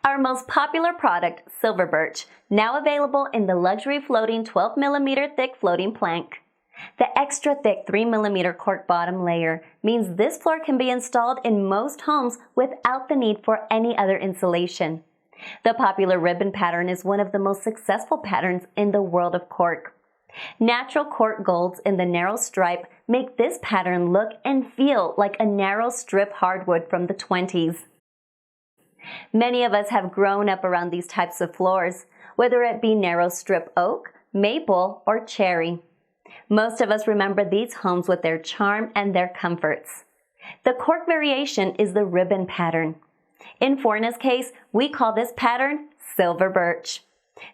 Our most popular product, Silver Birch, now available in the luxury floating 12mm thick floating plank. The extra thick 3mm cork bottom layer means this floor can be installed in most homes without the need for any other insulation. The popular ribbon pattern is one of the most successful patterns in the world of cork. Natural cork golds in the narrow stripe make this pattern look and feel like a narrow strip hardwood from the 20s. Many of us have grown up around these types of floors, whether it be narrow strip oak, maple, or cherry. Most of us remember these homes with their charm and their comforts. The cork variation is the ribbon pattern. In Forna's case, we call this pattern Silver Birch.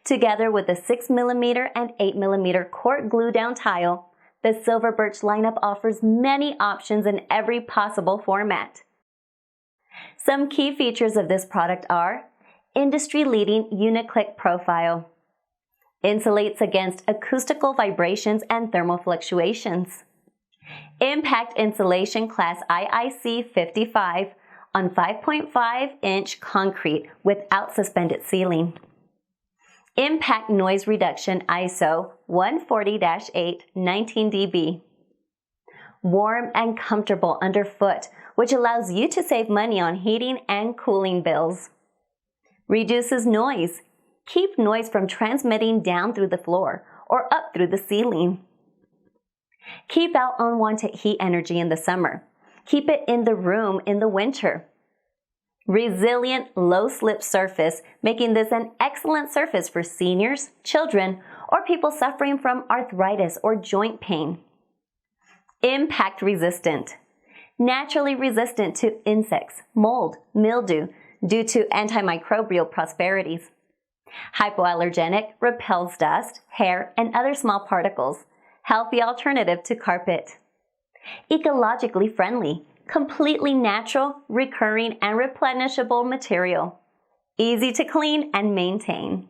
Together with the 6mm and 8mm cork glue down tile, the Silver Birch lineup offers many options in every possible format. Some key features of this product are industry-leading Uniclic profile, insulates against acoustical vibrations and thermal fluctuations, impact insulation class IIC 55 on 5.5-inch concrete without suspended ceiling, impact noise reduction ISO 140-8 19 dB, warm and comfortable underfoot, which allows you to save money on heating and cooling bills. Reduces noise. Keep noise from transmitting down through the floor or up through the ceiling. Keep out unwanted heat energy in the summer. Keep it in the room in the winter. Resilient, low-slip surface, making this an excellent surface for seniors, children, or people suffering from arthritis or joint pain. Impact resistant. Naturally resistant to insects, mold, mildew, due to antimicrobial prosperities. Hypoallergenic, repels dust, hair, and other small particles. Healthy alternative to carpet. Ecologically friendly, completely natural, recurring, and replenishable material. Easy to clean and maintain.